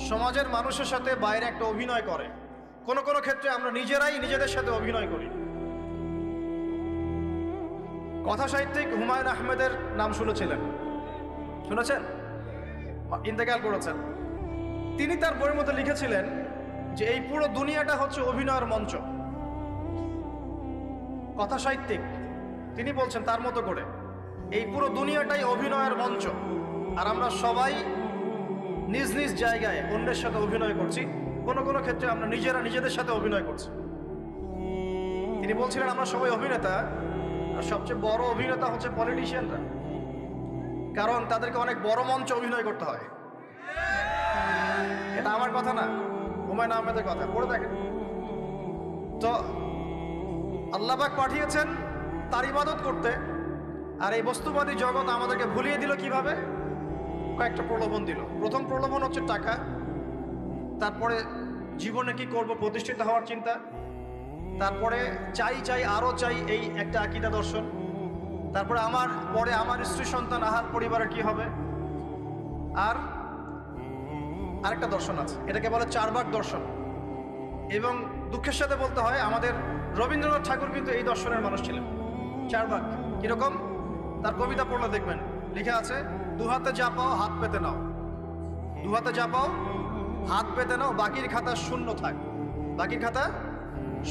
সমাজের মানুষের সাথে বাইরে একটা অভিনয় করে, কোন কোন ক্ষেত্রে আমরা নিজেরাই নিজেদের সাথে অভিনয় করি। কথা সাহিত্যিক হুমায়ুন আহমেদের নাম শুনেছিলেন? শুনেছেন? ইন্তেকাল করেছেন। তিনি তার বইয়ের মধ্যে লিখেছিলেন যে এই পুরো দুনিয়াটা হচ্ছে অভিনয়ের মঞ্চ। কথা সাহিত্যিক তিনি বলছেন তার মতো করে এই পুরো দুনিয়াটাই অভিনয়ের মঞ্চ, আর আমরা সবাই নিজ নিজ জায়গায় অন্যের সাথে অভিনয় করছি। কোন কোন ক্ষেত্রে আমরা নিজেরা নিজেদের সাথে অভিনয় করছি। তিনি বলছিলেন আমরা সবাই অভিনেতা, আর সবচেয়ে বড় অভিনেতা হচ্ছে পলিটিশিয়ানরা, কারণ তাদেরকে অনেক বড় মঞ্চে অভিনয় করতে হয়। এটা আমার কথা না, হুমায়ুন আহমেদের কথা, পড়ে দেখেন তো। আল্লাহ পাক পাঠিয়েছেন তার ইবাদত করতে, আর এই বস্তুবাদী জগৎ আমাদেরকে ভুলিয়ে দিল কিভাবে? কয়েকটা প্রলোভন দিল। প্রথম প্রলোভন হচ্ছে টাকা, তারপরে জীবনে কি করব প্রতিষ্ঠিত হওয়ার চিন্তা, তারপরে চাই চাই আরো চাই এই একটা আকীদা দর্শন, তারপরে আমার স্ত্রী সন্তান আহার পরিবারের কি হবে, আর আরেকটা দর্শন আছে, এটাকে বলে চারবাক দর্শন। এবং দুঃখের সাথে বলতে হয় আমাদের রবীন্দ্রনাথ ঠাকুর কিন্তু এই দর্শনের মানুষ ছিলেন। চারবাক কিরকম? তার কবিতা পড়লে দেখবেন লেখা আছে, দুহাতে যা পাও হাত পেতে নাও, দুহাতে যা পাও হাত পেতে নাও, বাকির খাতা শূন্য থাক, বাকির খাতা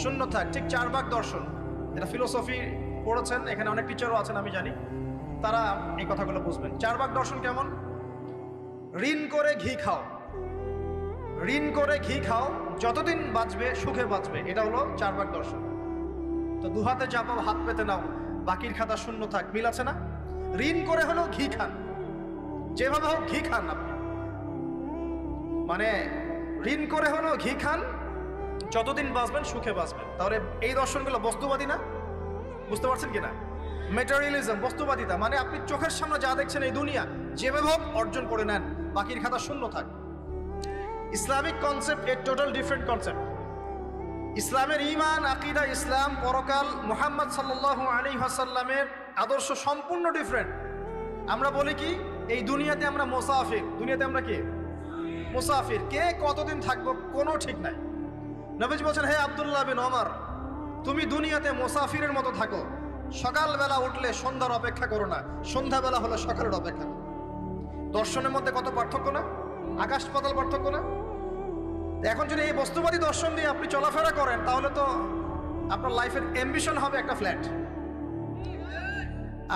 শূন্য থাক। ঠিক চারবাক দর্শন। এটা ফিলোসফি পড়েছেন, এখানে অনেক টিচারও আছেন আমি জানি, তারা এই কথাগুলো বুঝবেন। চারবাক দর্শন কেমন? ঋণ করে ঘি খাও, ঋণ করে ঘি খাও, যতদিন বাঁচবে সুখে বাঁচবে, এটা হলো চারবাক দর্শন। তো দুহাতে যা পাও হাত পেতে নাও, বাকির খাতা শূন্য থাক, মিল আছে না? ঋণ করে হলো ঘি খান, যেভাবে হোক ঘি খান আপনি, মানে ঋণ করে হলো ঘি খান, যতদিন বাঁচবেন সুখে বাঁচবেন। তাহলে এই দর্শনগুলো বস্তুবাদী না? বুঝতে পারছেন কিনা? ম্যাটেরিয়ালিজম, বস্তুবাদিতা, মানে আপনি চোখের সামনে যা দেখছেন এই দুনিয়া যেভাবে হোক অর্জন করে নেন, বাকির খাতা শূন্য থাক। ইসলামিক কনসেপ্ট এর টোটাল ডিফারেন্ট কনসেপ্ট। ইসলামের ঈমান, আকীদা, ইসলাম, পরকাল, মুহাম্মদ সাল্লাল্লাহু আলাইহি ওয়াসাল্লামের আদর্শ সম্পূর্ণ ডিফারেন্ট। আমরা বলি কি এই দুনিয়াতে আমরা মুসাফির, দুনিয়াতে আমরা কি মুসাফির, কে কতদিন থাকবো কোনো ঠিক নাই। নবীজি বলছেন, হে আব্দুল্লাহ বিন ওমর, তুমি দুনিয়াতে মুসাফিরের মতো থাকো, সকালবেলা উঠলে সন্ধ্যার অপেক্ষা করো না, সন্ধ্যাবেলা হলে সকালের অপেক্ষা করো। দর্শনের মধ্যে কত পার্থক্য না? আকাশ পাতাল পার্থক্য না? এখন যদি এই বস্তুবাদী দর্শন দিয়ে আপনি চলাফেরা করেন, তাহলে তো আপনার লাইফের অ্যাম্বিশন হবে একটা ফ্ল্যাট,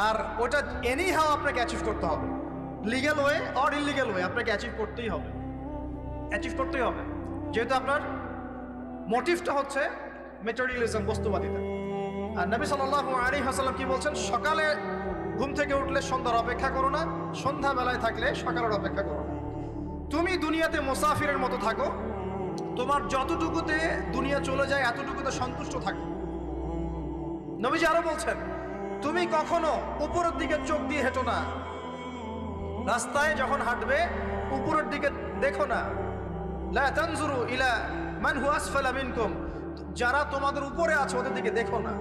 আর ওটা এনি হাও আপনাকে অ্যাচিভ করতে হবে, legal way or illegal way, আপনাকে অ্যাচিভ করতেই হবে, অ্যাচিভ করতেই হবে, যেহেতু আপনার মোটিভটা হচ্ছে ম্যাটেরিয়ালিজম, বস্তুবাদিতা। আর নবী সাল্লাল্লাহু আলাইহি ওয়াসাল্লাম কি বলছেন? সকালে ঘুম থেকে উঠলে সন্ধ্যার অপেক্ষা করো না, সন্ধ্যাবেলায় থাকলে সকালের অপেক্ষা করো না। তুমি দুনিয়াতে মুসাফিরের মতো থাকো, তোমার যতটুকুতে দুনিয়া চলে যায় এতটুকুতে সন্তুষ্ট থাকো। নবীজি আরো বলছেন, তুমি কখনো উপরের দিকে চোখ দিয়ে হেঁটো না, রাস্তায় যখন হাঁটবে উপরের দিকে দেখো না। লা তানজুরু ইলা মান হুয়া আসফালা মিনকুম, যারা তোমাদের উপরে আছে ওদের দিকে দেখো না,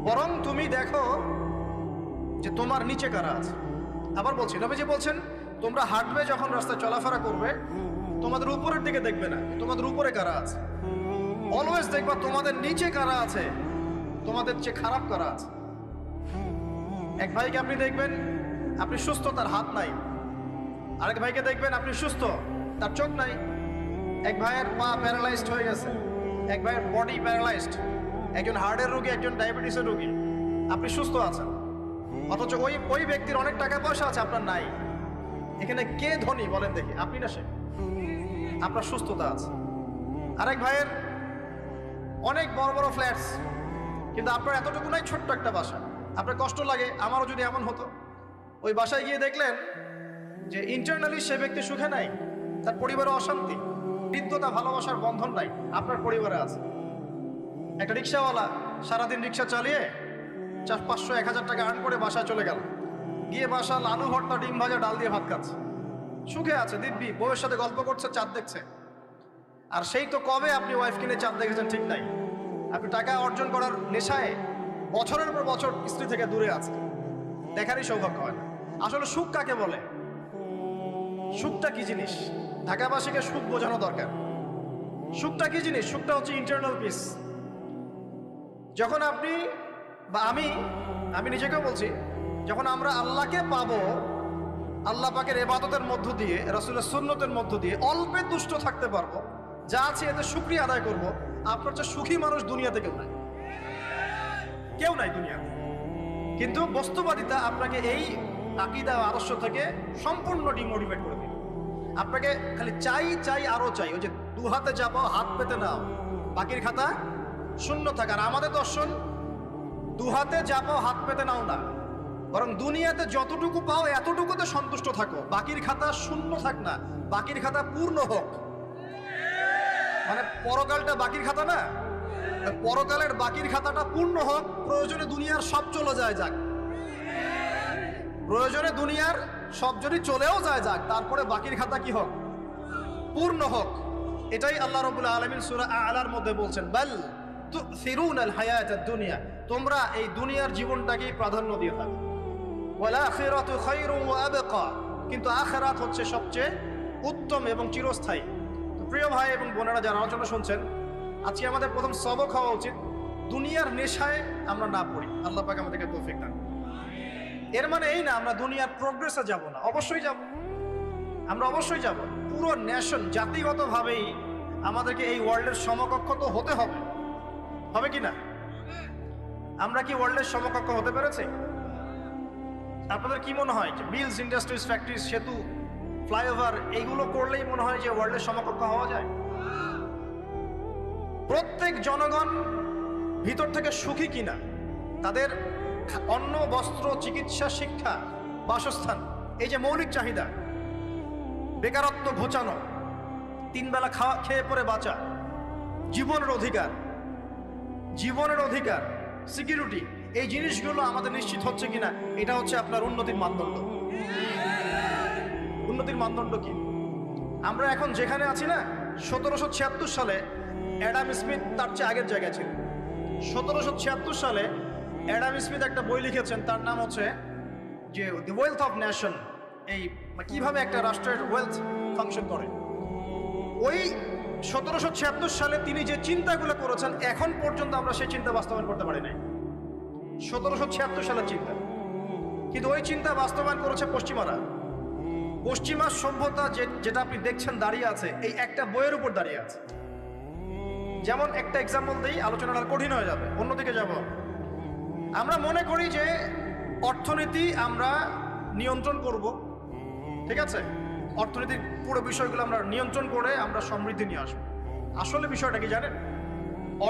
বরং তুমি দেখো যে তোমার নিচে কারা আছে। আবার বলছি, নবীজি বলছেন, তোমরা হাঁটবে যখন রাস্তায় চলাফেরা করবে, তোমাদের উপরের দিকে দেখবে না, তোমাদের উপরে কারা আছে, অলওয়েজ দেখবা তোমাদের নিচে কারা আছে, তোমাদের চেয়ে খারাপ কারা আছে। এক ভাইকে আপনি দেখবেন আপনি সুস্থ, তার হাত নাই। আরেক ভাইকে দেখবেন আপনি সুস্থ, তার চোখ নাই। এক ভাইয়ের পা প্যারালাইজড হয়ে গেছে, এক ভাইয়ের বডি প্যারালাইজড, একজন হার্টের রোগী, একজন ডায়াবেটিসের রোগী। আপনি সুস্থ আছেন, অথচ ওই ব্যক্তির অনেক টাকা পয়সা আছে, আপনার নাই। এখানে কে ধনী বলেন দেখি, আপনি না সে? আপনার সুস্থতা আছে। আরেক ভাইয়ের অনেক বড় বড় ফ্ল্যাটস, কিন্তু আপনার এতটুকু নাই, ছোট্ট একটা বাসা। আপনার কষ্ট লাগে, আমারও যদি এমন হতো। ওই বাসায় গিয়ে দেখলেন যে ইন্টারনালি সে ব্যক্তি সুখে নাই, তার পরিবারে অশান্তি, হৃদ্যতা, ভালোবাসার বন্ধন নাই, আপনার পরিবারে আছে। একটা রিক্সাওয়ালা সারাদিন রিক্সা চালিয়ে 500-1000 টাকা আর্ন করে বাসায় চলে গেল, গিয়ে বাসা আলু ভর্তা, ডিম ভাজা, ডাল দিয়ে ভাত খাচ্ছে, সুখে আছে দিব্যি, বউয়ের সাথে গল্প করছে, চাঁদ দেখছে। আর সেই তো কবে আপনি ওয়াইফ কিনে চাঁদ দেখেছেন ঠিক নাই। আপনি টাকা অর্জন করার নেশায় বছরের পর বছর স্ত্রী থেকে দূরে আছে, দেখারই সৌভাগ্য হয় না। আসলে সুখ কাকে বলে? সুখটা কি জিনিস? ঢাকাবাসীকে সুখ বোঝানো দরকার। সুখটা কি জিনিস? সুখটা হচ্ছে ইন্টারনাল পিস। যখন আপনি বা আমি নিজেকেও বলছি, যখন আমরা আল্লাহকে পাবো, আল্লাহ পাকের ইবাদতের মধ্য দিয়ে, রাসূলের সুন্নতের মধ্য দিয়ে অল্পে তুষ্ট থাকতে পারবো, যা আছে এতে শুকরিয়া আদায় করব, আপনার চেয়ে সুখী মানুষ দুনিয়াতে কেউ নাই দুনিয়াতে। কিন্তু বস্তুবাদিতা আপনাকে এই আকীদা আদর্শ থেকে সম্পূর্ণ ডিমোটিভেট করে দিবে। আপনাকে খালি চাই আরো চাই। ওই যে দু হাতে যাবো হাত পেতে নাও, বাকির খাতা শূন্য থাক। আর আমাদের দর্শন দু হাতে যাবো হাত পেতে নাও না, বরং দুনিয়াতে যতটুকু পাও এতটুকুতে সন্তুষ্ট থাকো, বাকির খাতা শূন্য থাক না, বাকির খাতা পূর্ণ হোক। মানে পরকালটা বাকির খাতা না, পরকালের বাকির খাতাটা পূর্ণ হোক। প্রয়োজনে দুনিয়ার সব চলে যায় যাক, প্রয়োজনে দুনিয়ার সব যদি চলেও যায় যাক, তারপরে বাকির খাতা কি হোক? পূর্ণ হোক। এটাই আল্লাহ রাব্বুল আলামিন সূরা আ'লার মধ্যে বলছেন, বাল তুসিরুনাল হায়াতাদ দুনিয়া, তোমরা এই দুনিয়ার জীবনটাকেই প্রাধান্য দিয়ে থাকো। ওয়াল আখিরাতু খায়রুন ওয়া আবকা, কিন্তু আখিরাত হচ্ছে সবচেয়ে উত্তম এবং চিরস্থায়ী। তো প্রিয় ভাই এবং বোনেরা যারা আলোচনা শুনছেন, আজকে আমাদের প্রথম সবক হওয়া উচিত দুনিয়ার নেশায় আমরা না পড়ি। আল্লাহ পাক আমাদেরকে তৌফিক দান। এর মানে এই না আমরা দুনিয়ার প্রোগ্রেসে যাব না, অবশ্যই যাব, আমরা অবশ্যই যাব। পুরো নেশন জাতিগতভাবেই আমাদেরকে এই ওয়ার্ল্ডের সমকক্ষ তো হতে হবে, হবে কি না? আমরা কি ওয়ার্ল্ডের সমকক্ষ হতে পেরেছি? আপনাদের কি মনে হয় যে মিলস, ইন্ডাস্ট্রিজ, ফ্যাক্টরিজ, সেতু, ফ্লাইওভার এইগুলো করলেই মনে হয় যে ওয়ার্ল্ডের সমকক্ষ হওয়া যায়? প্রত্যেক জনগণ ভিতর থেকে সুখী কিনা, তাদের অন্ন, বস্ত্র, চিকিৎসা, শিক্ষা, বাসস্থান, এই যে মৌলিক চাহিদা, বেকারত্ব ঘোচানো, তিন বেলা খেয়ে পরে বাঁচা, জীবনের অধিকার, সিকিউরিটি, এই জিনিসগুলো আমাদের নিশ্চিত হচ্ছে কিনা, এটা হচ্ছে আপনার উন্নতির মানদণ্ড। উন্নতির মানদণ্ড কি? আমরা এখন যেখানে আছি না, 1776 সালে অ্যাডাম স্মিথ তার চেয়ে আগের জায়গায় ছিল। 1776 সালে অ্যাডাম স্মিথ একটা বই লিখেছেন, তার নাম হচ্ছে যে দি ওয়েলথ অফ নেশন, এই কিভাবে একটা রাষ্ট্রের ওয়েলথ ফাংশন করে। ওই 1776 সালে তিনি যে চিন্তাগুলো করেছেন, এখন পর্যন্ত আমরা সেই চিন্তা বাস্তবায়ন করতে পারি নাই। 1776 সালের চিন্তা, কিন্তু ওই চিন্তা বাস্তবায়ন করেছে পশ্চিমারা। পশ্চিমা সভ্যতা যেটা আপনি দেখছেন দাঁড়িয়ে আছে, এই একটা বইয়ের উপর দাঁড়িয়ে আছে। যেমন একটা এক্সাম্পল দিই, আলোচনাটা কঠিন হয়ে যাবে, অন্যদিকে যাব। আমরা মনে করি যে অর্থনীতি আমরা নিয়ন্ত্রণ করব, ঠিক আছে, অর্থনীতির পুরো বিষয়গুলো আমরা নিয়ন্ত্রণ করে আমরা সমৃদ্ধি নিয়ে আসবো। আসলে বিষয়টা কি জানেন?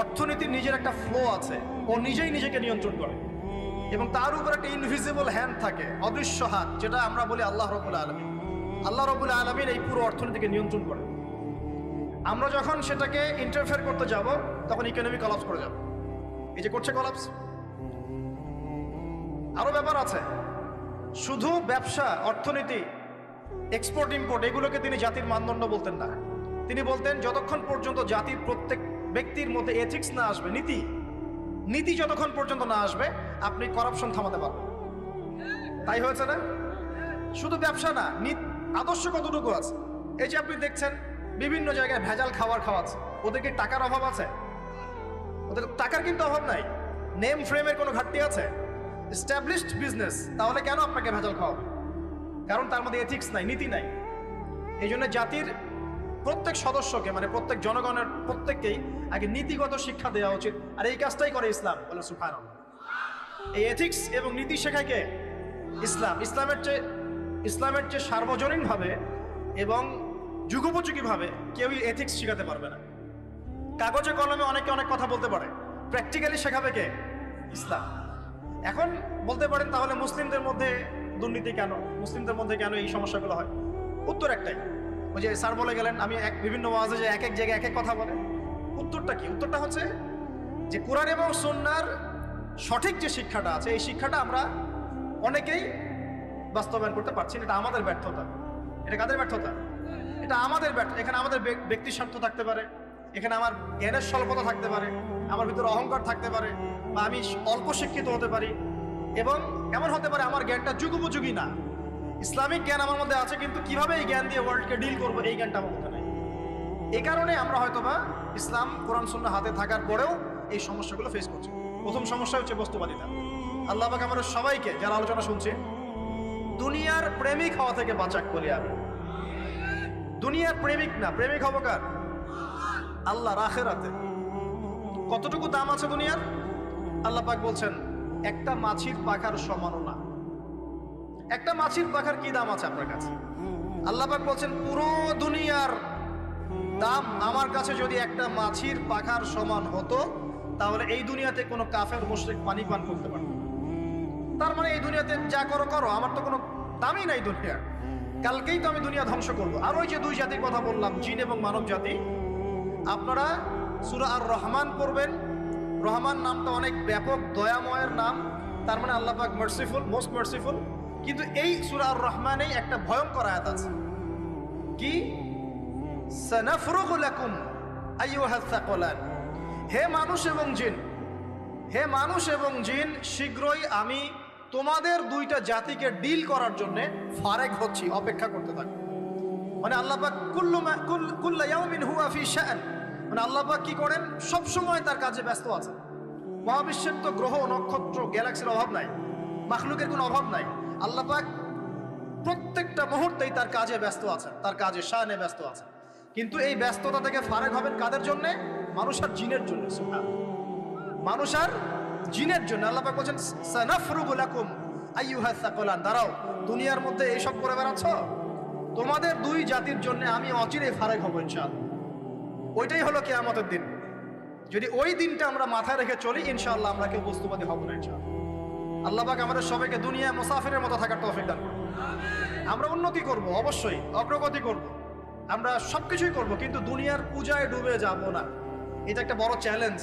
অর্থনীতির নিজের একটা ফ্লো আছে, ও নিজেই নিজেকে নিয়ন্ত্রণ করে, এবং তার উপর একটা ইনভিজিবল হ্যান্ড থাকে, অদৃশ্য হাত, যেটা আমরা বলি আল্লাহ রাব্বুল আলামিন। আল্লাহ রাব্বুল আলামিন এই পুরো অর্থনীতিকে নিয়ন্ত্রণ করে। আমরা যখন সেটাকে ইন্টারফেয়ার করতে যাব, তখন ইকোনমি কলাপস করে যাবে। এই যে করছে কলাপস। আরো ব্যাপার আছে, শুধু ব্যবসা, অর্থনীতি, এক্সপোর্ট ইম্পোর্ট, এগুলোকে তিনি জাতির মানদণ্ড বলতেন না। তিনি বলতেন যতক্ষণ পর্যন্ত জাতির প্রত্যেক ব্যক্তির মধ্যে এথিক্স না আসবে, নীতি যতক্ষণ পর্যন্ত না আসবে, আপনি করাপশন থামাতে পারবেন। তাই হয়েছে না? শুধু ব্যবসা না, আদর্শ কতটুকু আছে? এই যে আপনি দেখছেন বিভিন্ন জায়গায় ভেজাল খাবার খাওয়াচ্ছে, ওদের কি টাকার অভাব আছে? ওদের টাকার কিন্তু অভাব নাই। নেম ফ্রেমের কোনো ঘাটতি আছে? এস্টাবলিশড বিজনেস, তাহলে কেন আপনাকে ভেজাল খাওয়াবে? কারণ তার মধ্যে এথিক্স নাই, নীতি নাই। এই জন্য জাতির প্রত্যেক সদস্যকে, মানে প্রত্যেক জনগণের প্রত্যেককেই আগে নীতিগত শিক্ষা দেওয়া উচিত। আর এই কাজটাই করে ইসলাম। বলে সুবহানাল্লাহ। এই এথিক্স এবং নীতি শেখায় কে? ইসলাম। ইসলামের চেয়ে সার্বজনীনভাবে এবং যুগোপযোগীভাবে কেউই এথিক্স শেখাতে পারবে না। কাগজে কলমে অনেকে অনেক কথা বলতে পারে, প্র্যাকটিক্যালি শেখাবে কে? ইসলাম। এখন বলতে পারেন তাহলে মুসলিমদের মধ্যে দুর্নীতি কেন, মুসলিমদের মধ্যে কেন এই সমস্যাগুলো হয়? উত্তর একটাই, ওই যে স্যার বলে গেলেন, আমি বিভিন্ন ওয়াজে যে এক এক জায়গায় এক এক কথা বলে। উত্তরটা কি? উত্তরটা হচ্ছে যে কোরআন এবং সুন্নাহর সঠিক যে শিক্ষাটা আছে, এই শিক্ষাটা আমরা অনেকেই বাস্তবায়ন করতে পারছি না। এটা আমাদের ব্যর্থতা। এটা কাদের ব্যর্থতা? এটা আমাদের ব্যর্থতা। এখানে আমাদের ব্যক্তি স্বার্থ থাকতে পারে, এখানে আমার জ্ঞানের স্বল্পতা থাকতে পারে, আমার ভিতরে অহংকার থাকতে পারে, বা আমি অল্প শিক্ষিত হতে পারি, এবং এমন হতে পারে আমার জ্ঞানটা যুগোপযোগী না। ইসলামিক জ্ঞান আমার মধ্যে আছে, কিন্তু কিভাবে এই জ্ঞান দিয়ে ওয়ার্ল্ডকে ডিল করবো এই জ্ঞানটা আমার মধ্যে নাই। এই কারণে আমরা হয়তোবা ইসলাম কোরআন সুন্নাহ হাতে থাকার পরেও এই সমস্যাগুলো ফেস করছি। প্রথম সমস্যা হচ্ছে বস্তুবাদিতা। আল্লাহ পাক আমাদের সবাইকে যারা আলোচনা শুনছে দুনিয়ার প্রেমিক হওয়া থেকে বাঁচাক বলি আমি। দুনিয়ার প্রেমিক না, প্রেমিক হবো কার? আল্লাহর আখিরাতে। কতটুকু দাম আছে দুনিয়ার? আল্লাহ পাক বলছেন একটা মাছির পাখার সমানও না। একটা মাছির পাখার কি দাম আছে আপনার কাছে? আল্লাহ পাক বলছেন পুরো দুনিয়ার দাম আমার কাছে যদি একটা মাছির পাখার সমান হতো তাহলে এই দুনিয়াতে কোনো কাফের মুশরিক পানি পান করতে পারত। তার মানে এই দুনিয়াতে যা করো করো, আমার তো কোনো দামই নাই দুনিয়ার। কালকেই তো আমি দুনিয়া ধ্বংস করবো। আর ওই যে দুই জাতির কথা বললাম, জিন এবং মানব জাতি, আপনারা সূরা আর রহমান পড়বেন। রহমান নামটা অনেক ব্যাপক, দয়াময়ের নাম, তার মানে আল্লাহ পাক মার্সিফুল, মোস্ট মার্সিফুল। কিন্তু এই সূরা আর রহমানেই একটা ভয়ঙ্কর আয়াত আছে, কি? সানাফরুগু লাকুম আইয়ুহাস সাকলান। হে মানুষ এবং জিন, হে মানুষ এবং জিন, শীঘ্রই আমি তোমাদের দুইটা জাতিকে ডিল করার জন্য ফারেক হচ্ছি, অপেক্ষা করতে থাকো। মানে আল্লাহ পাক কুল্লু ইয়াউমিন হুয়া ফি শাআন, মানে আল্লাহ পাক কি করেন? সব সময় তার কাজে ব্যস্ত আছেন। মহাবিশ্বের তো গ্রহ নক্ষত্র গ্যালাক্সির অভাব নাই, মাখলুকের কোনো অভাব নাই। আল্লাহ পাক প্রত্যেকটা মুহূর্তেই তার কাজে ব্যস্ত আছেন, তার কাজে শানে ব্যস্ত আছেন। কিন্তু এই ব্যস্ততা থেকে ফারেক হবেন কাদের জন্য? মানুষ আর জিনের জন্য। মানুষ আর জিনের জন্য আল্লাহ পাক বলেন সানাফরুগু লাকুম আইয়ুহাস সাকলান। দাঁড়াও, দুনিয়ার মধ্যে এইসব করে বেড়াচ্ছ, তোমাদের দুই জাতির জন্য আমি অচিরেই ফারেক হব ইনশাআল্লাহ। ওইটাই হলো কিয়ামতের দিন। যদি ওই দিনটা আমরা মাথায় রেখে চলি, ইনশাআল্লাহ আমরা কেউ বস্তুবাদী হব না ইনশাআল্লাহ। আল্লাহ পাক আমাদের সবাইকে দুনিয়া মুসাফিরের মতো থাকার তৌফিক দান করুন। আমরা উন্নতি করব, অবশ্যই অগ্রগতি করব, আমরা সবকিছুই করব, কিন্তু দুনিয়ার পূজায় ডুবে যাব না। এটা একটা বড় চ্যালেঞ্জ।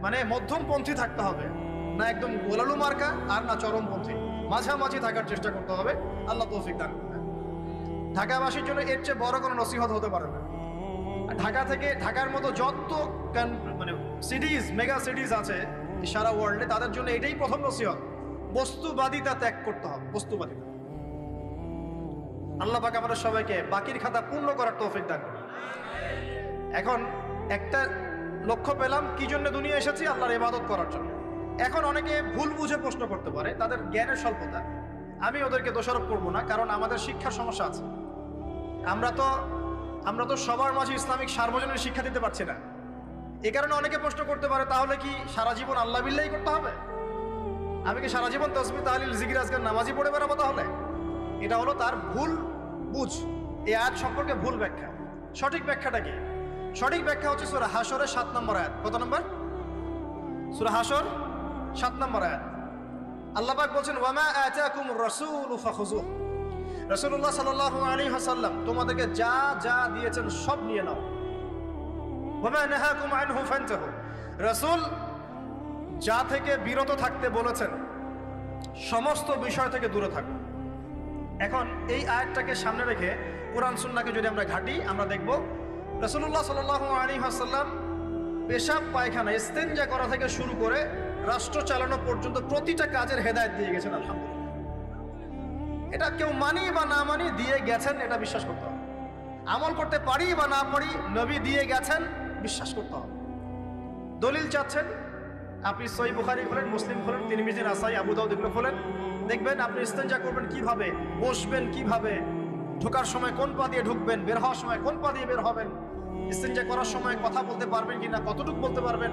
মানে মধ্যমপন্থী থাকতে হবে, না একদম গোলালু মার্কা আর না চরমপন্থী, মাঝামাঝি থাকার চেষ্টা করতে হবে। আল্লাহ তৌফিক দান করবেন। ঢাকাবাসীর জন্য এর চেয়ে বড় কোনো নসিহত হতে পারে না। ঢাকা থেকে, ঢাকার মতো যত মানে সিটিজ, মেগা সিটিজ আছে সারা ওয়ার্ল্ডে, তাদের জন্য এটাই প্রথম নসিহত, বস্তুবাদিতা ত্যাগ করতে হবে। বস্তুবাদিতা। আল্লাহ পাক আমাদের সবাইকে বাকির খাতা পূর্ণ করার তৌফিক দান করুন। এখন একটা লক্ষ্য পেলাম, কি জন্য দুনিয়া এসেছি? আল্লাহর ইবাদত করার জন্য। এখন অনেকে ভুল বুঝে প্রশ্ন করতে পারে, তাদের জ্ঞানের স্বল্পতা। আমি ওদেরকে দোষারোপ করবো না, কারণ আমাদের শিক্ষার সমস্যা আছে। আমরা তো সবার মাঝে ইসলামিক সার্বজনীন শিক্ষা দিতে পারছি না। এ কারণে অনেকে প্রশ্ন করতে পারে, তাহলে কি সারা জীবন আল্লাহ বিল্লাহি করতে হবে? আমি কি সারা জীবন তাসবিহ তাহলিল জিকির আজকার নামাজি পড়ে বেড়াবো? তাহলে এটা হলো তার ভুল বুঝ। এই আয়াত সম্পর্কে ভুল ব্যাখ্যা। সঠিক ব্যাখ্যাটা কি? সঠিক ব্যাখ্যা হচ্ছে সূরা হাশরের 7 নম্বর আয়াত। কত নম্বর? সূরা হাশর 7 নম্বর আয়াত। আল্লাহ পাক বলছেন ওয়ামা আতাকুমুর রাসূলু ফাখুযুহু। রাসূলুল্লাহ সাল্লাল্লাহু আলাইহি ওয়াসাল্লাম তোমাদেরকে যা যা দিয়েছেন সব নিয়ে নাও। ওয়ামা নাহাকুম আনহু ফান্তাহু। রাসূল যা থেকে বিরত থাকতে বলেছেন সমস্ত বিষয় থেকে দূরে থাকো। এখন এই আয়াতটাকে সামনে রেখে কোরআন সুন্নাহকে যদি আমরা ঘাঁটি, আমরা দেখব রাসূলুল্লাহ সাল্লাল্লাহু আলাইহি ওয়াসাল্লাম পেশাব পায়খানা ইস্তেনজা করা থেকে শুরু করে রাষ্ট্র চালানো পর্যন্ত প্রতিটা কাজের হেদায়েত দিয়ে গেছেন। আলহামদুলিল্লাহ। এটা কেউ মানি বা না মানি, দিয়ে গেছেন, এটা বিশ্বাস করতে হবে। আমল করতে পারি বা না পারি, নবী দিয়ে গেছেন, বিশ্বাস করতে হবে। দলিল চাচ্ছেন, আপনি সহিহ বুখারী খোলেন, মুসলিম খোলেন, তিরমিজি, নাসাই, আবু দাউদ এগুলো খোলেন, দেখবেন আপনি ইস্তেনজা করবেন কিভাবে, বসবেন কিভাবে, ঢোকার সময় কোন পা দিয়ে ঢুকবেন, বের হওয়ার সময় কোন পা দিয়ে বের হবেন, ইস্তেনজা করার সময় কথা বলতে পারবেন কিনা, কতটুকু বলতে পারবেন,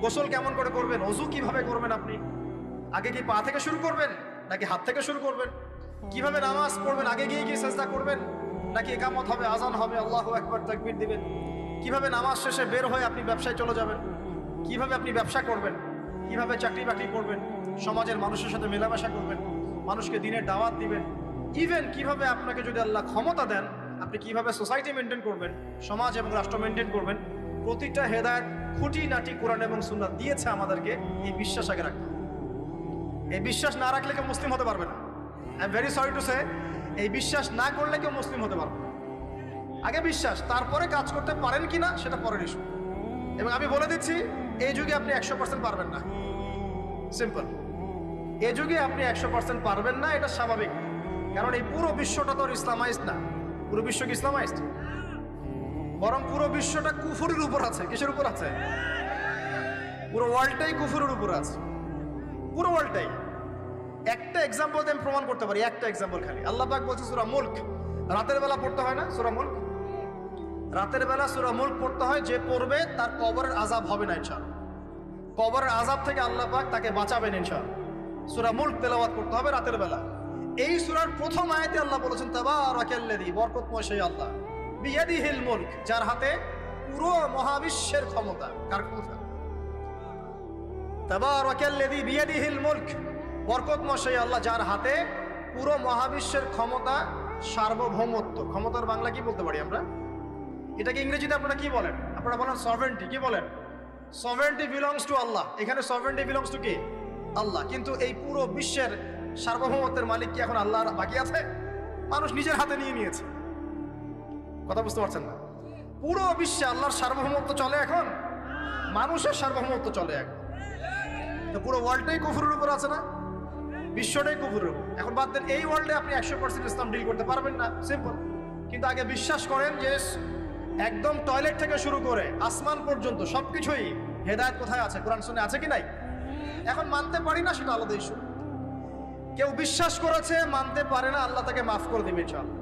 গোসল কেমন করে করবেন, ওযু কিভাবে করবেন, আপনি আগে কি পা থেকে শুরু করবেন নাকি হাত থেকে শুরু করবেন, কিভাবে নামাজ পড়বেন, আগে গিয়ে গিয়ে সিজদা করবেন নাকি ইকামত হবে, আজান হবে, আল্লাহু আকবার তাকবীর দিবেন, কিভাবে নামাজ শেষে বের হয়ে আপনি ব্যবসায় চলে যাবেন, কিভাবে আপনি ব্যবসা করবেন, কিভাবে চাকরি বাকরি করবেন, সমাজের মানুষের সাথে মেলামেশা করবেন, মানুষকে দিনের দাওয়াত দিবেন, ইভেন কিভাবে আপনাকে যদি আল্লাহ ক্ষমতা দেন আপনি কিভাবে সোসাইটি মেনটেন করবেন, সমাজ এবং রাষ্ট্র মেনটেন করবেন, প্রতিটা হেদায়েত খুঁটিনাটি কোরআন এবং সুন্নাহ দিয়েছে আমাদেরকে। এই বিশ্বাস আগে রাখতে হবে। এই বিশ্বাস না রাখলে কেউ মুসলিম হতে পারবে না। I am very sorry to say, এই বিশ্বাস না করলে কেউ মুসলিম হতে পারবে না। আগে বিশ্বাস, তারপরে কাজ করতে পারেন কিনা সেটা পরের ইস্যু। এবং আমি বলে দিচ্ছি, এই যুগে আপনি 100% পারবেন না। সিম্পল, এই যুগে আপনি 100% পারবেন না, এটা স্বাভাবিক। কারণ এই পুরো বিশ্বটা তো ইসলামাইজড না। পুরো বিশ্ব কি ইসলামাইজড? বরং পুরো বিশ্বটা কুফরের উপর আছে। কিসের উপর আছে? পুরো ওয়ার্ল্ডটাই কুফরের উপর আছে, পুরো ওয়ার্ল্ডটাই। একটা এক্সাম্পল দিয়ে আমি প্রমাণ করতে পারি, একটা এক্সাম্পল খালি। আল্লাহ পাক বলছে সূরা মুলক, রাতের বেলা পড়তে হয় না সূরা মুলক? রাতের বেলা সূরা মুলক পড়তে হয়, যে পড়বে তার কবরের আযাব হবে না ইনশাআল্লাহ। কবরের আযাব থেকে আল্লাহ পাক তাকে বাঁচাবেন ইনশাআল্লাহ। সূরা মুলক তেলাওয়াত করতে হবে রাতের বেলা। এই সূরার প্রথম আয়াতে আল্লাহ বলেছেন তাবারাকাল্লাযী, বরকতময় সেই আল্লাহ, বিয়াদিহিল মুলক, যার হাতে পুরো মহাবিশ্বের ক্ষমতা। কার ক্ষমতা? তাবারাকাল্লাযী বিয়াদিহিল মুলক, বরকতময় সেই আল্লাহ যার হাতে পুরো মহাবিশ্বের ক্ষমতা, সার্বভৌমত্ব। ক্ষমতার বাংলা কি বলতে পারি আমরা? এটাকে ইংরেজিতে আপনারা কি বলেন? আপনারা বলেন সভরেন্টি। কি বলেন? সভরেন্টি বিলংস টু আল্লাহ। এখানে সভরেন্টি বিলংস টু কি? আল্লাহ। কিন্তু এই পুরো বিশ্বের সার্বভৌমত্বের মালিক কি এখন আল্লাহ বাকি আছে? মানুষ নিজের হাতে নিয়ে নিয়েছে। কথা বুঝতে পারছেন না? পুরো বিশ্বে আল্লাহর সার্বভৌমত্ব চলে এখন, মানুষের সার্বভৌমত্ব চলে এখন। তো পুরো ওয়ার্ল্ডটাই কুফরের উপর আছে না? বিশ্বটাই কুফরের উপর। এখন বাদ দেন, এই ওয়ার্ল্ডে আপনি 100% ইসলাম ডিল করতে পারবেন না, সিম্পল। কিন্তু আগে বিশ্বাস করেন যে একদম টয়লেট থেকে শুরু করে আসমান পর্যন্ত সবকিছুই হেদায়েত কোথায় আছে, কোরআন শুনে আছে কি নাই? এখন মানতে পারি না, সেটা আলাদা ইস্যু। কেউ বিশ্বাস করেছে, মানতে পারে না, আল্লাহ তাকে মাফ করে দিবে ইনশাআল্লাহ।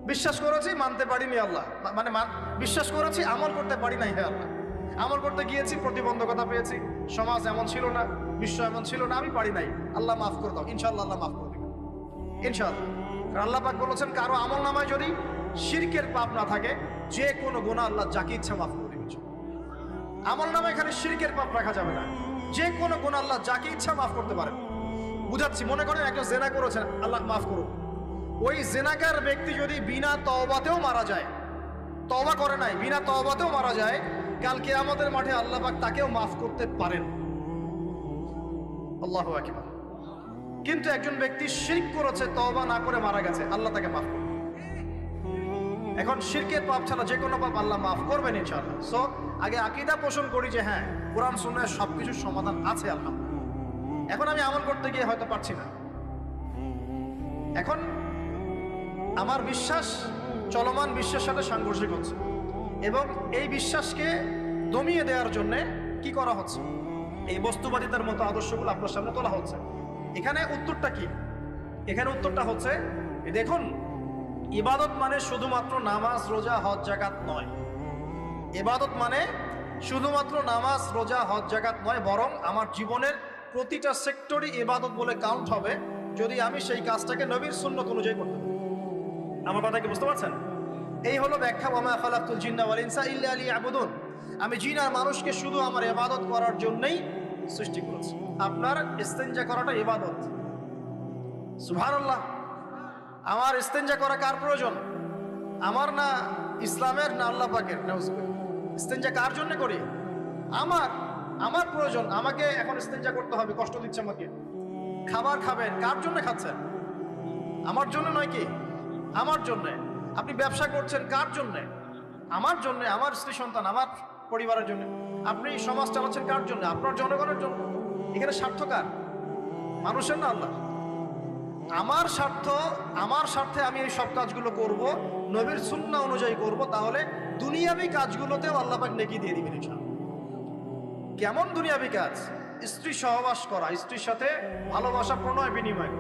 বিশ্বাস করেছি, মানতে পারিনি, আল্লাহ মানে বিশ্বাস করেছি, আমল করতে পারি নাই, হে আল্লাহ আমল করতে গিয়েছি, প্রতিবন্ধকতা পেয়েছি, সমাজ এমন ছিল না, বিশ্ব এমন ছিল না, আমি পারি নাই, আল্লাহ মাফ করে দাও। ইনশাআল্লাহ আল্লাহ মাফ করে দিবে ইনশাআল্লাহ। কারণ আল্লাহ পাক বলেছেন, কারো আমল নামায় যদি শিরকের পাপ না থাকে, যে কোনো গুনাহ আল্লাহ যাকে ইচ্ছা মাফ করে দিবে। আমল নামায় এখানে শিরকের পাপ রাখা যাবে না, যে কোনো গুনাহ আল্লাহ যাকে ইচ্ছা মাফ করতে পারেন। বুঝাচ্ছি, মনে করেন একজন জেনা করেছেন, আল্লাহ মাফ করুন। ওই জেনাকার ব্যক্তি যদি বিনা তওবাতেও মারা যায়, তওবা করে নাই, বিনা তওবাতেও মারা যায়, কাল কিয়ামতের মাঠে আল্লাহ পাক তাকেও মাফ করতে পারেন। আল্লাহু আকবার। কিন্তু একজন ব্যক্তি শিরক করেছে, তওবা না করে মারা গেছে, আল্লাহ তাকে মাফ করবে। এখন শিরকের পাপ ছাড়া যে কোনো পাপ আল্লাহ মাফ করবেন ইনশাআল্লাহ। সো আগে আকীদা পোষণ করি যে হ্যাঁ, কোরআন সুন্নাহয় সবকিছুর সমাধান আছে আলহামদুলিল্লাহ। এখন আমি আমল করতে গিয়ে হয়তো পারছি না, এখন আমার বিশ্বাস চলমান বিশ্বের সাথে সাংঘর্ষিক হচ্ছে, এবং এই বিশ্বাসকে দমিয়ে দেওয়ার জন্য কি করা হচ্ছে? এই বস্তুবাদিতার মতো আদর্শগুলো আপনার সামনে তোলা হচ্ছে। এখানে উত্তরটা কি? এখানে উত্তরটা হচ্ছে, দেখুন, ইবাদত মানে শুধুমাত্র নামাজ, রোজা, হজ, যাকাত নয়। ইবাদত মানে শুধুমাত্র নামাজ, রোজা, হজ, যাকাত নয়, বরং আমার জীবনের প্রতিটা সেক্টরই ইবাদত বলে কাউন্ট হবে যদি আমি সেই কাজটাকে নবীর সুন্নাত অনুযায়ী করতে পারি। আমার কথা কি বুঝতে পারছেন? এই হলো ব্যাখ্যা, ওয়া মা খালাকতুল জিন্না ওয়াল ইনসা ইল্লা লিয়াবুদুন। আমি জিন আর মানুষকে শুধু আমার ইবাদত করার জন্যই সৃষ্টি করেছি। আপনার ইস্তেঞ্জা করাটা ইবাদত। সুবহানাল্লাহ। আমার ইস্তেঞ্জা করা কার প্রয়োজন? আমার না, ইসলামের না আল্লাহ পাকের? নাউজুবিল্লাহ। ইস্তেঞ্জা কার জন্য করি? আমার প্রয়োজন। আমাকে এখন ইস্তেঞ্জা করতে হবে, কষ্ট দিচ্ছে আমাকে। খাবার খাবেন, কার জন্য খাচ্ছেন? আমার জন্য নয় কি? আমার জন্য। আপনি ব্যবসা করছেন, কার জন্য? আমার জন্য, আমার স্ত্রী সন্তান, আমার পরিবারের জন্য। আপনি সমাজ চালাচ্ছেন, কার জন্য? আপনার জনগণের জন্য। এখানে স্বার্থ কার? মানুষের না আল্লাহ? আমার স্বার্থ, আমার স্বার্থে আমি এই সব কাজগুলো করব, নবীর সুন্নাহ অনুযায়ী করব, তাহলে দুনিয়াবি কাজগুলোতেও আল্লাহ পাক নেকি দিয়ে দিবেন ইনশাআল্লাহ। কেমন দুনিয়াবি কাজ? স্ত্রী সহবাস করা, স্ত্রীর সাথে ভালোবাসা, প্রণয় বিনিময়।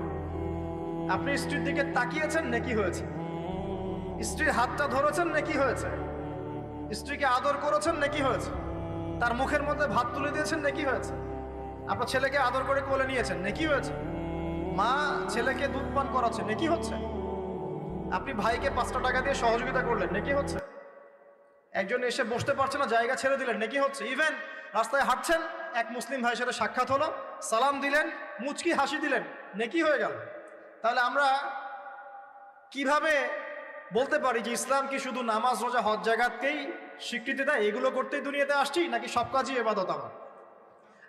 আপনি স্ত্রীর দিকে তাকিয়েছেন, নেকি হয়েছে। স্ত্রীর হাতটা ধরেছেন, নেকি হয়েছে। স্ত্রীকে আদর করেছেন, নেকি হয়েছে। তার মুখের মধ্যে ভাত তুলে দিয়েছেন, নেকি হয়েছে। আপনার ছেলেকে আদর করে কোলে নিয়েছেন, নেকি হয়েছে। মা ছেলেকে দুধ পান করাচ্ছে, নেকি হচ্ছে। আপনি ভাইকে 5টা টাকা দিয়ে সহযোগিতা করলেন, নেকি হচ্ছে। একজন এসে বসতে পারছে না, জায়গা ছেড়ে দিলেন, নেকি হচ্ছে। ইভেন রাস্তায় হাঁটছেন, এক মুসলিম ভাইয়ের সাথে সাক্ষাৎ হলো, সালাম দিলেন, মুচকি হাসি দিলেন, নেকি হয়ে গেল। তাহলে আমরা কিভাবে বলতে পারি যে ইসলাম কি শুধু নামাজ, রোজা, হজ, যাকাতকেই স্বীকৃতি দেয়, এগুলো করতেই দুনিয়াতে আসছি, নাকি সব কাজই ইবাদত?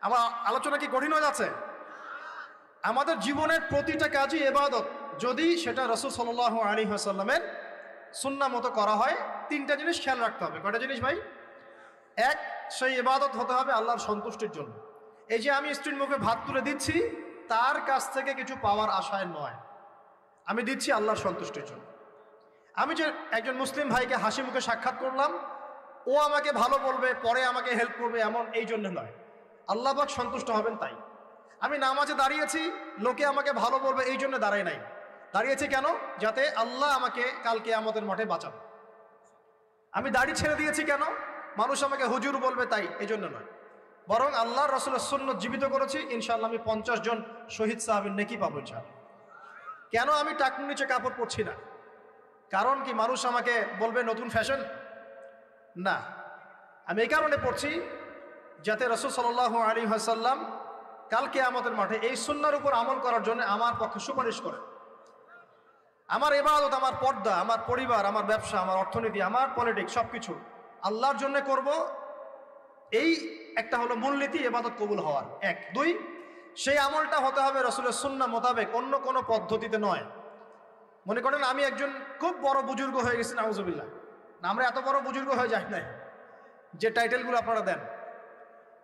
আমার আলোচনা কি কঠিন হয়ে যাচ্ছে? আমাদের জীবনের প্রতিটা কাজই ইবাদত, যদি সেটা রাসূল সাল্লাল্লাহু আলাইহি ওয়াসাল্লামের সুন্নাহ মতো করা হয়। 3টা জিনিস খেয়াল রাখতে হবে। কয়টা জিনিস ভাই? এক, সেই ইবাদত হতে হবে আল্লাহর সন্তুষ্টির জন্য। এই যে আমি স্ত্রীর মুখে ভাত তুলে দিচ্ছি, তার কাছ থেকে কিছু পাওয়ার আশায় নয়, আমি দিচ্ছি আল্লাহর সন্তুষ্টির জন্য। আমি যে একজন মুসলিম ভাইকে হাসি মুখে সাক্ষাৎ করলাম, ও আমাকে ভালো বলবে, পরে আমাকে হেল্প করবে, এমন এই জন্য নয়, আল্লাহ পাক সন্তুষ্ট হবেন তাই। আমি নামাজে দাঁড়িয়েছি, লোকে আমাকে ভালো বলবে এই জন্য দাঁড়াই নাই, দাঁড়িয়েছি কেন? যাতে আল্লাহ আমাকে কালকে আমাদের মাঠে বাঁচান। আমি দাড়ি ছেড়ে দিয়েছি কেন? মানুষ আমাকে হুজুর বলবে তাই, এই জন্য নয়, বরং আল্লাহর রাসূলের সুন্নাত জীবিত করেছি। ইনশাআল্লাহ আমি 50 জন শহীদ সাহাবীর নেকি পাবো ইনশাআল্লাহ। কেন আমি টাকনুর নিচে কাপড় পরছি না? কারণ কি মানুষ আমাকে বলবে নতুন ফ্যাশন? না, আমি এই কারণে পড়ছি যাতে রাসূল সাল্লাল্লাহু আলাইহি ওয়াসাল্লাম কালকে আমাদের মাঠে এই সুন্নাহর উপর আমল করার জন্য আমার পক্ষে সুপারিশ করে। আমার ইবাদত, আমার পর্দা, আমার পরিবার, আমার ব্যবসা, আমার অর্থনীতি, আমার পলিটিক্স সবকিছু আল্লাহর জন্য করব, এই একটা হলো মূলনীতি ইবাদত কবুল হওয়ার। এক। দুই, সেই আমলটা হতে হবে রাসূলের সুন্নাহ মোতাবেক, অন্য কোনো পদ্ধতিতে নয়। মনে করেন আমি একজন খুব বড় বুজুর্গ হয়ে গেছি, নাউজুবিল্লাহ, না আমরা এত বড় বুজুর্গ হয়ে যাই নাই, যে টাইটেলগুলো আপনারা দেন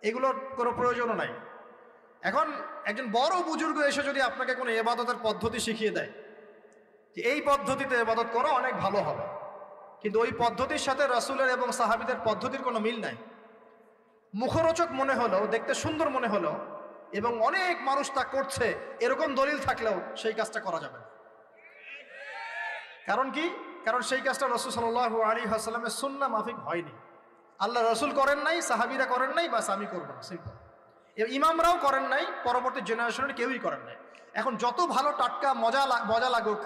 এগুলোর কোনো প্রয়োজনও নাই। এখন একজন বড় বুজুর্গ এসে যদি আপনাকে কোনো ইবাদতের পদ্ধতি শিখিয়ে দেয় যে এই পদ্ধতিতে ইবাদত করা অনেক ভালো হবে, কিন্তু ওই পদ্ধতির সাথে রাসূলের এবং সাহাবীদের পদ্ধতির কোনো মিল নাই, মুখরোচক মনে হলেও, দেখতে সুন্দর মনে হলেও, এবং অনেক মানুষ তা করছে এরকম দলিল থাকলেও সেই কাজটা করা যাবে না। কারণ কি? কারণ সেই কাজটা রাসূল সাল্লাল্লাহু আলাইহি ওয়াসাল্লামের সুন্নাহ মাফিক হয়নি। আল্লাহ রাসূল করেন নাই, সাহাবীরা করেন নাই, বাস আমি করব না, সিম্পল। ইমামরাও করেন নাই, পরবর্তী জেনারেশনের কেউই করেন নাই। এখন যত ভালো টাটকা মজা লাগুক,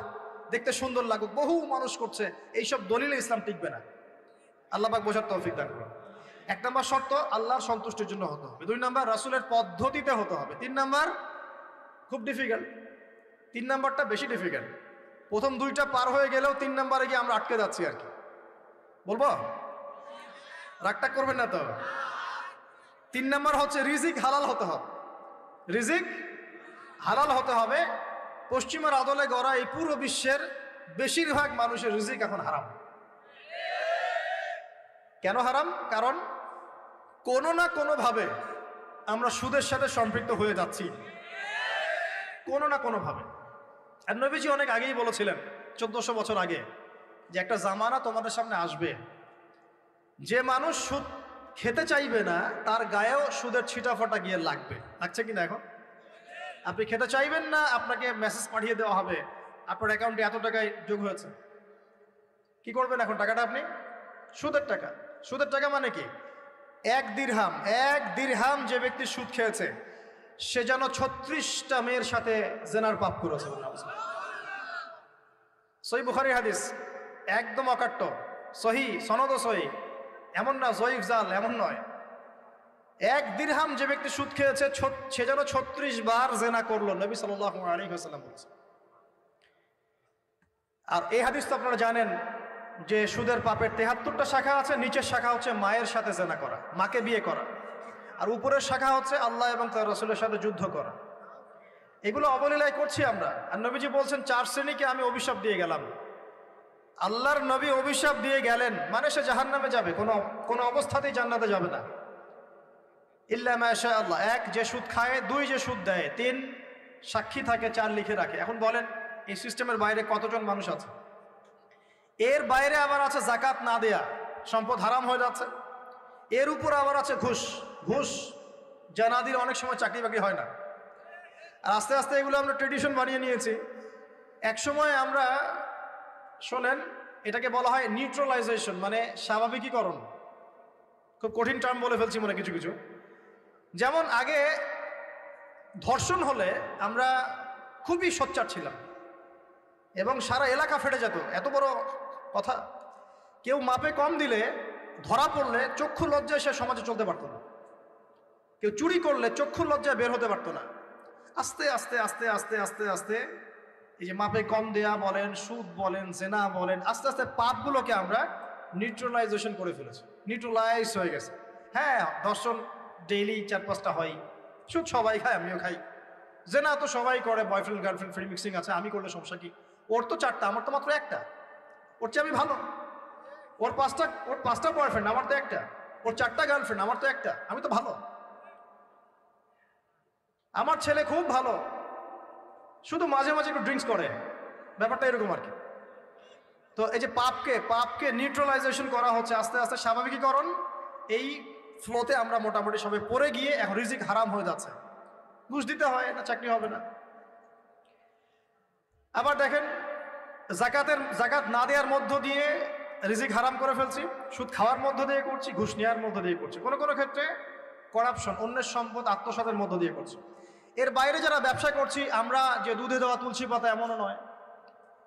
দেখতে সুন্দর লাগুক, বহু মানুষ করছে, এইসব দলিলে ইসলাম টিকবে না। আল্লাহ পাক বোঝার তৌফিক দান করুন। 1 নম্বর শর্ত আল্লাহর সন্তুষ্টির জন্য হতে হবে। 2 নম্বর রাসূলের পদ্ধতিতে হতে হবে। 3 নম্বর খুব ডিফিকাল্ট, 3 নম্বরটা বেশি ডিফিকাল্ট। প্রথম 2টা পার হয়ে গেলেও 3 নম্বরে গিয়ে আমরা আটকে যাচ্ছি আর কি। বলবো? রাগটা করবেন না তো? 3 নম্বর হচ্ছে রিজিক হালাল হতে হবে। রিজিক হালাল হতে হবে। পশ্চিমের আদলে গড়া এই পুরো বিশ্বের বেশিরভাগ মানুষের রিজিক এখন হারাম। কেন হারাম? কারণ কোনো না কোনোভাবে আমরা সুদের সাথে সম্পৃক্ত হয়ে যাচ্ছি, কোনো না কোনোভাবে। আর নবীজি অনেক আগেই বলেছিলেন, 1400 বছর আগে, যে একটা জামানা তোমাদের সামনে আসবে, যে মানুষ সুদ খেতে চাইবে না তার গায়েও সুদের ছিটাফাটা গিয়ে লাগছে কিনা? এখন আপনি খেতে চাইবেন না, আপনাকে মেসেজ পাঠিয়ে দেওয়া হবে আপনার অ্যাকাউন্টে এত টাকায় যোগ হয়েছে। কি করবেন এখন? টাকাটা আপনি সুদের টাকা। সুদের টাকা মানে কি? 1 দিরহাম যে ব্যক্তি সুদ খেয়েছে সে যেন 36টা মেয়ের সাথে জেনার পাপ করেছে। সহিহ বুখারীর হাদিস, একদম অকাট্য, সহিহ, সনদ সহিহ, এমন না জয়ীফ জাল, এমন নয়। 1 দিরহাম যে ব্যক্তি সুদ খেয়েছে সে যেন 36 বার জেনা করলো, নবী সাল্লাল্লাহু আলাইহি ওয়াসাল্লাম বলেছে। আর এই হাদিস তো আপনারা জানেন যে সুদের পাপের 73টা শাখা আছে। নিচের শাখা হচ্ছে মায়ের সাথে জেনা করা, মাকে বিয়ে করা, আর উপরের শাখা হচ্ছে আল্লাহ এবং তার রাসূলের সাথে যুদ্ধ করা। এগুলো অবলীলায় করছি আমরা। আর নবীজি বলছেন 4 শ্রেণীকে আমি অভিশাপ দিয়ে গেলাম। আল্লাহর নবী অভিশাপ দিয়ে গেলেন মানে সে জাহান্নামে যাবে, কোনো অবস্থাতেই জান্নাতে যাবে না, ইল্লা মা শা আল্লাহ। 1, যে সুদ খায়। 2, যে সুদ দেয়। 3, সাক্ষী থাকে। 4, লিখে রাখে। এখন বলেন এই সিস্টেমের বাইরে কতজন মানুষ আছে? এর বাইরে আবার আছে যাকাত না দেয়া, সম্পদ হারাম হয়ে যাচ্ছে। এর উপর আবার আছে ঘুষ যা না দিলে অনেক সময় চাকরি বাকরি হয় না। আর আস্তে আস্তে এগুলো আমরা ট্রেডিশন বানিয়ে নিয়েছি। এক সময় আমরা, শোনেন, এটাকে বলা হয় নিউট্রালাইজেশন, মানে স্বাভাবিকীকরণ। খুব কঠিন টার্ম বলে ফেলছি মনে কিছু কিছু। যেমন আগে ধর্ষণ হলে আমরা খুবই সোচ্চার ছিলাম এবং সারা এলাকা ফেটে যেত, এত বড় কথা। কেউ মাপে কম দিলে, ধরা পড়লে চক্ষু লজ্জায় সে সমাজে চলতে পারতো না। কেউ চুরি করলে চক্ষু লজ্জায় বের হতে পারতো না। আস্তে আস্তে আস্তে আস্তে আস্তে আস্তে এই যে মাপে কম দেয়া বলেন, সুদ বলেন, জেনা বলেন, আস্তে আস্তে পাপগুলোকে আমরা নিউট্রালাইজেশন করে ফেলেছি, নিউট্রালাইজ হয়ে গেছে। হ্যাঁ, ধর্ষণ ডেইলি 4-5টা হয়, সুদ সবাই খায়, আমিও খাই, জেনা তো সবাই করে, বয়ফ্রেন্ড গার্লফ্রেন্ড ফ্রি মিক্সিং আছে, আমি করলে সমস্যা কি? ওর তো 4টা, আমার তো মাত্র 1টা। ওর চেয়ে আমি ভালো। ওর 5টা বয়ফ্রেন্ড, আমার তো 1টা। ওর 4টা গার্লফ্রেন্ড, আমার তো 1টা। আমি তো ভালো। আমার ছেলে খুব ভালো, শুধু মাঝে মাঝে একটু ড্রিঙ্কস করে, ব্যাপারটা এরকম আর কি। তো এই যে পাপকে নিউট্রালাইজেশন করা হচ্ছে আস্তে আস্তে, স্বাভাবিকীকরণ। এই ফ্লোতে আমরা মোটামুটি সবাই পড়ে গিয়ে এখন রিজিক হারাম হয়ে যাচ্ছে। ঘুষ দিতে হয় না, চাকরি হবে না। আবার দেখেন জাকাত না দেওয়ার মধ্য দিয়ে রিজিক হারাম করে ফেলছি, সুদ খাওয়ার মধ্য দিয়ে করছি, ঘুষ নেওয়ার মধ্য দিয়ে করছি, কোনো কোনো ক্ষেত্রে করাপশন, অন্যের সম্পদ আত্মসাতের মধ্য দিয়ে করছি। এর বাইরে যারা ব্যবসা করছি, আমরা যে দুধে দেওয়া তুলসী পাতা এমনও নয়,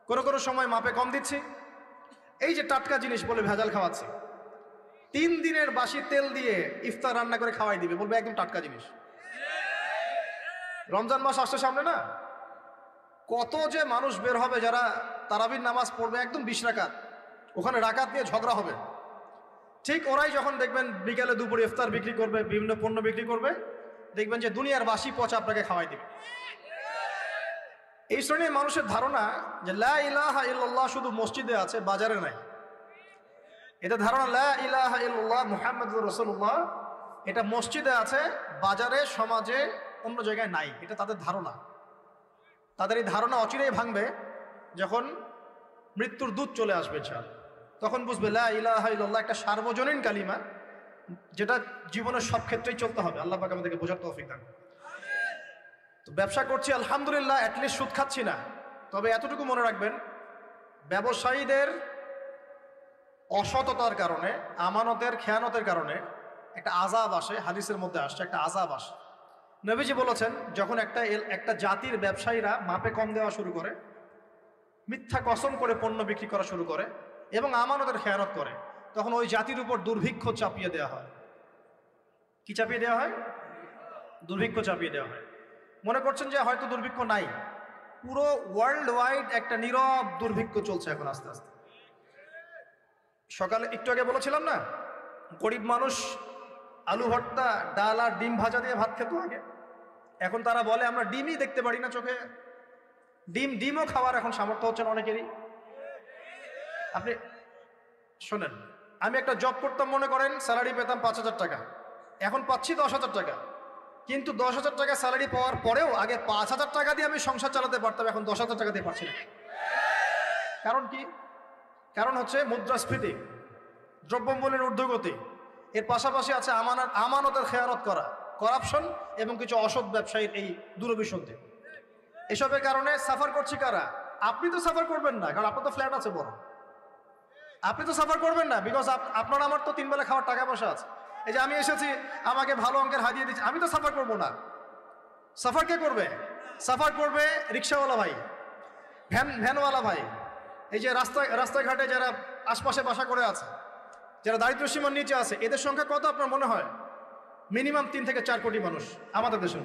কোনো কোনো সময় মাপে কম দিচ্ছি। এই যে টাটকা জিনিস বলে ভেজাল খাওয়াচ্ছি, 3 দিনের বাসি তেল দিয়ে ইফতার রান্না করে খাওয়াই দিবে, বলবে একদম টাটকা জিনিস। রমজান মাস আসছে সামনে না, কত যে মানুষ বের হবে যারা তারাবির নামাজ পড়বে একদম 20 রাকাত, ওখানে রাকাত নিয়ে ঝগড়া হবে। ঠিক ওরাই যখন দেখবেন বিকালে দুপুরে ইফতার বিক্রি করবে, বিভিন্ন পণ্য বিক্রি করবে, দেখবেন যে দুনিয়ার বাসি পচা আপনাকে খাওয়াই দিবে। এই শ্রেণীর মানুষের ধারণা যে লা ইলাহা ইল্লাল্লাহ শুধু মসজিদে আছে, বাজারে নাই। এটা ধারণা লা ইলাহা ইল্লাল্লাহ মুহাম্মাদুর রাসূলুল্লাহ এটা মসজিদে আছে, বাজারে, সমাজে, অন্য জায়গায় নাই। এটা তাদের ধারণা। তাদের এই ধারণা অচিরেই ভাঙবে যখন মৃত্যুর দূত চলে আসবে। তখন বুঝবে লা ইলাহা ইল্লাল্লাহ একটা সার্বজনীন কালিমা, যেটা জীবনের সব ক্ষেত্রেই চলতে হবে। আল্লাহ পাক আমাদেরকে বোঝার তৌফিক দান। তো ব্যবসা করছি আলহামদুলিল্লাহ, অ্যাটলিস্ট সুদ খাচ্ছি না। তবে এতটুকু মনে রাখবেন, ব্যবসায়ীদের অসততার কারণে, আমানতের খেয়ানতের কারণে একটা আযাব আসে। হাদিসের মধ্যে আসছে একটা আযাব আসে। নবীজি বলেছেন, যখন একটা জাতির ব্যবসায়ীরা মাপে কম দেওয়া শুরু করে, মিথ্যা কসম করে পণ্য বিক্রি করা শুরু করে এবং আমানতের খেয়ানত করে, তখন ওই জাতির উপর দুর্ভিক্ষ চাপিয়ে দেওয়া হয়। কি চাপিয়ে দেওয়া হয়? দুর্ভিক্ষ চাপিয়ে দেওয়া হয়। মনে করছেন যে হয়তো দুর্ভিক্ষ নাই, পুরো ওয়ার্ল্ড ওয়াইড একটা নীরব দুর্ভিক্ষ চলছে এখন আস্তে আস্তে। সকালে একটু আগে বলেছিলাম না, গরিব মানুষ আলু ভর্তা, ডাল আর ডিম ভাজা দিয়ে ভাত খেত আগে। এখন তারা বলে আমরা ডিমই দেখতে পারি না চোখে। ডিমও খাওয়ার এখন সামর্থ্য হচ্ছে না অনেকেরই। আপনি শোনেন, আমি একটা জব করতাম, মনে করেন স্যালারি পেতাম 5,000 টাকা, এখন পাচ্ছি 10,000 টাকা। কিন্তু 10,000 টাকা স্যালারি পাওয়ার পরেও আগে 5,000 টাকা দিয়ে আমি সংসার চালাতে পারতাম, এখন 10,000 টাকা দিয়ে পারছি না। কারণ কি? কারণ হচ্ছে মুদ্রাস্ফীতি, দ্রব্যমূল্যের ঊর্ধ্বগতি, এর পাশাপাশি আছে আমানতের খেয়ানত করা, করাপশন এবং কিছু অসৎ ব্যবসায়ীর এই দুরভিসন্ধি। এসবের কারণে সাফার করছি কারা? আপনি তো সাফার করবেন না, কারণ আপনার তো ফ্ল্যাট আছে বড়। আপনি তো সাফার করবেন না, বিকজ আপনার আমার তো 3 বেলা খাওয়ার টাকা পয়সা আছে। এই যে আমি এসেছি, আমাকে ভালো অঙ্কের হাদিয়ে দিচ্ছে, আমি তো সাফার করবো না। সাফার কে করবে? সাফার করবে রিক্সাওয়ালা ভাই, ভ্যানওয়ালা ভাই, এই যে রাস্তাঘাটে যারা আশপাশে বাসা করে আছে, যারা দারিদ্র্য সীমার নিচে আছে, এদের সংখ্যা কত আপনার মনে হয়? মিনিমাম 3 থেকে 4 কোটি মানুষ আমাদের দেশের।